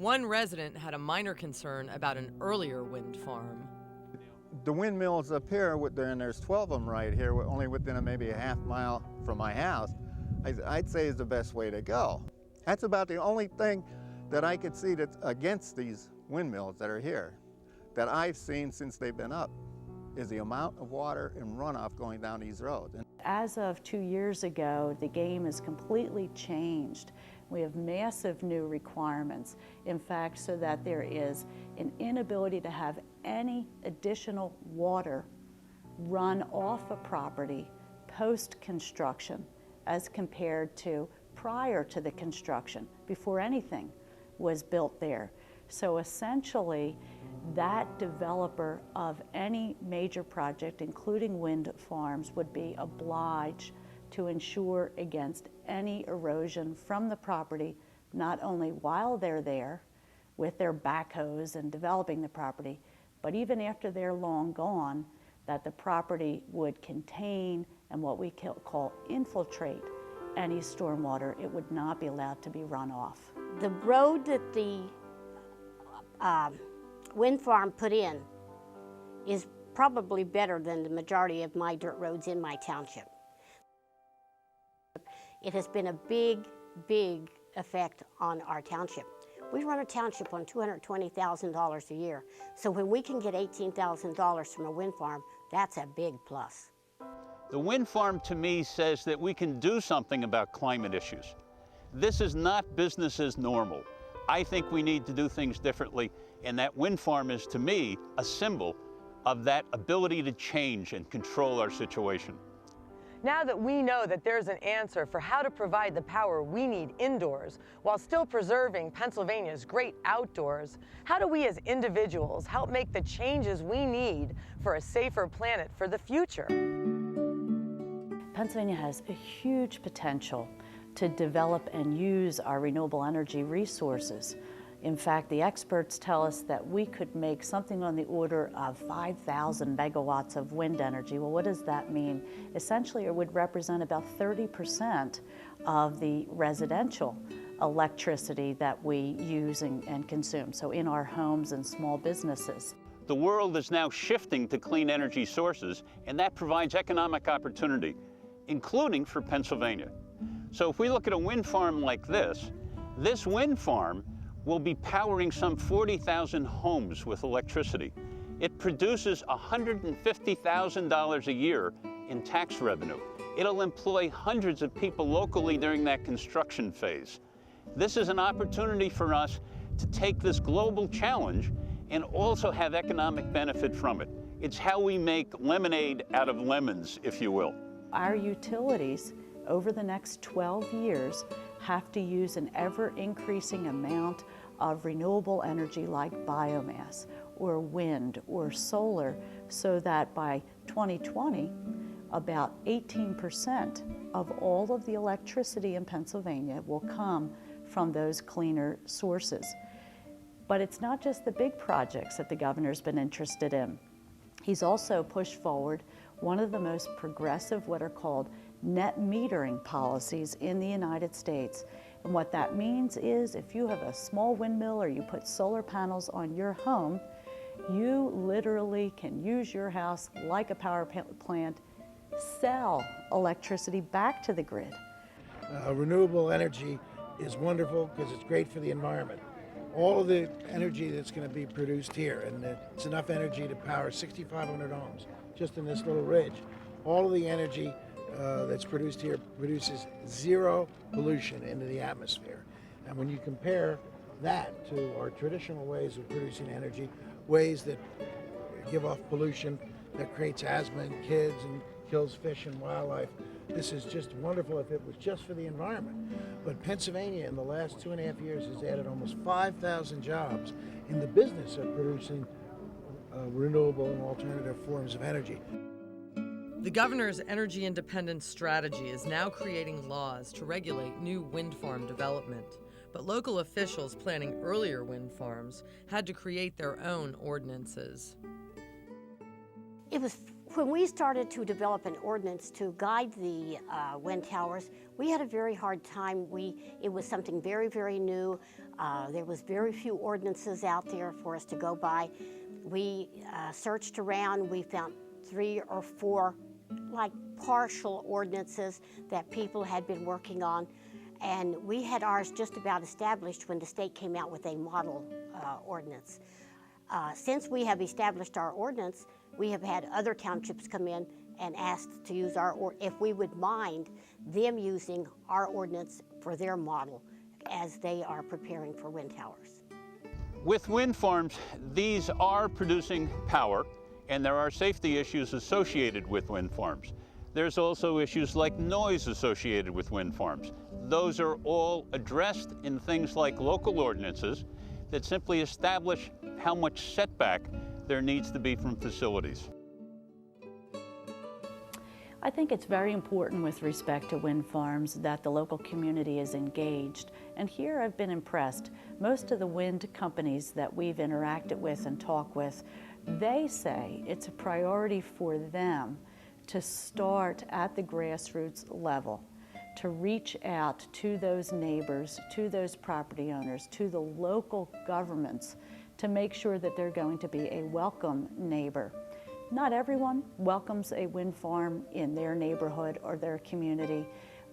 One resident had a minor concern about an earlier wind farm. The windmills up here, and there's 12 of them right here, only within maybe a half mile from my house, I'd say is the best way to go. That's about the only thing that I could see that's against these windmills that are here, that I've seen since they've been up, is the amount of water and runoff going down these roads. As of 2 years ago, the game has completely changed. We have massive new requirements, in fact, so that there is an inability to have any additional water run off a property post-construction as compared to prior to the construction, before anything was built there. So essentially, that developer of any major project, including wind farms, would be obliged to ensure against any erosion from the property, not only while they're there with their backhoes and developing the property, but even after they're long gone, that the property would contain and what we call infiltrate any stormwater. It would not be allowed to be run off. The road that the wind farm put in is probably better than the majority of my dirt roads in my township. It has been a big, big effect on our township. We run a township on $220,000 a year, so when we can get $18,000 from a wind farm, that's a big plus. The wind farm to me says that we can do something about climate issues. This is not business as normal. I think we need to do things differently, and that wind farm is, to me, a symbol of that ability to change and control our situation. Now that we know that there's an answer for how to provide the power we need indoors while still preserving Pennsylvania's great outdoors, how do we as individuals help make the changes we need for a safer planet for the future? Pennsylvania has a huge potential to develop and use our renewable energy resources. In fact, the experts tell us that we could make something on the order of 5,000 megawatts of wind energy. Well, what does that mean? Essentially, it would represent about 30% of the residential electricity that we use and consume, so in our homes and small businesses. The world is now shifting to clean energy sources, and that provides economic opportunity, including for Pennsylvania. So if we look at a wind farm like this wind farm will be powering some 40,000 homes with electricity. It produces $150,000 a year in tax revenue. It'll employ hundreds of people locally during that construction phase. This is an opportunity for us to take this global challenge and also have economic benefit from it. It's how we make lemonade out of lemons, if you will. Our utilities over the next 12 years have to use an ever-increasing amount of renewable energy like biomass or wind or solar, so that by 2020, about 18% of all of the electricity in Pennsylvania will come from those cleaner sources. But it's not just the big projects that the governor's been interested in. He's also pushed forward one of the most progressive, what are called net metering policies in the United States. And what that means is if you have a small windmill or you put solar panels on your home, you literally can use your house like a power plant, sell electricity back to the grid. Renewable energy is wonderful because it's great for the environment. All of the energy that's going to be produced here, and it's enough energy to power 6,500 homes just in this little ridge. All of the energy that's produced here produces zero pollution into the atmosphere. And when you compare that to our traditional ways of producing energy, ways that give off pollution, that creates asthma in kids and kills fish and wildlife, this is just wonderful if it was just for the environment. But Pennsylvania in the last 2.5 years has added almost 5,000 jobs in the business of producing renewable and alternative forms of energy. The governor's energy independence strategy is now creating laws to regulate new wind farm development, but local officials planning earlier wind farms had to create their own ordinances. It was When we started to develop an ordinance to guide the wind towers, we had a very hard time. It was something very, very new. There was very few ordinances out there for us to go by. We searched around. We found 3 or 4 like partial ordinances that people had been working on. And we had ours just about established when the state came out with a model ordinance. Since we have established our ordinance, we have had other townships come in and asked to use if we would mind them using our ordinance for their model as they are preparing for wind towers. With wind farms, these are producing power, and there are safety issues associated with wind farms. There's also issues like noise associated with wind farms. Those are all addressed in things like local ordinances that simply establish how much setback there needs to be from facilities. I think it's very important with respect to wind farms that the local community is engaged. And here I've been impressed. Most of the wind companies that we've interacted with and talked with, they say it's a priority for them to start at the grassroots level, to reach out to those neighbors, to those property owners, to the local governments, to make sure that they're going to be a welcome neighbor. Not everyone welcomes a wind farm in their neighborhood or their community,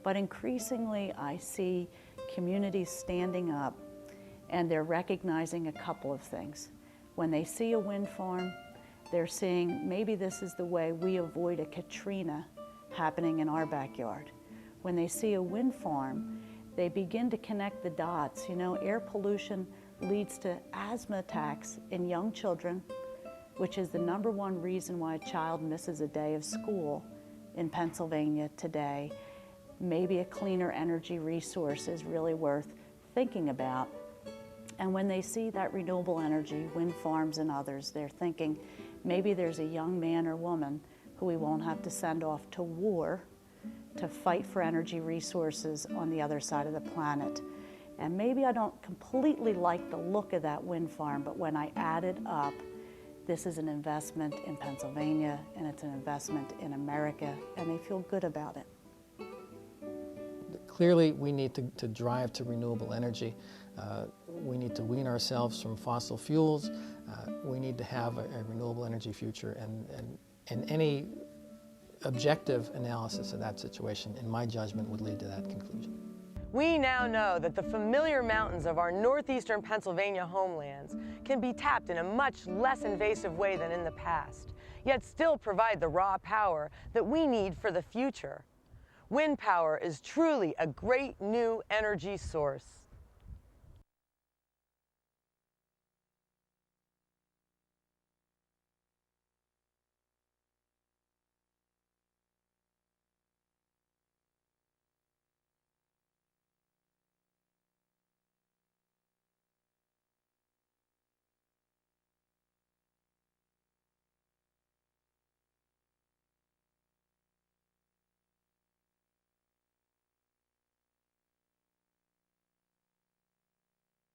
but increasingly I see communities standing up and they're recognizing a couple of things. When they see a wind farm, they're seeing maybe this is the way we avoid a Katrina happening in our backyard. When they see a wind farm, they begin to connect the dots. You know, air pollution leads to asthma attacks in young children, which is the #1 reason why a child misses a day of school in Pennsylvania today. Maybe a cleaner energy resource is really worth thinking about. And when they see that renewable energy, wind farms and others, they're thinking maybe there's a young man or woman who we won't have to send off to war to fight for energy resources on the other side of the planet. And maybe I don't completely like the look of that wind farm, but when I add it up, this is an investment in Pennsylvania and it's an investment in America, and they feel good about it. Clearly, we need to drive to renewable energy. We need to wean ourselves from fossil fuels. We need to have a renewable energy future, and any objective analysis of that situation, in my judgment, would lead to that conclusion. We now know that the familiar mountains of our northeastern Pennsylvania homelands can be tapped in a much less invasive way than in the past, yet still provide the raw power that we need for the future. Wind power is truly a great new energy source.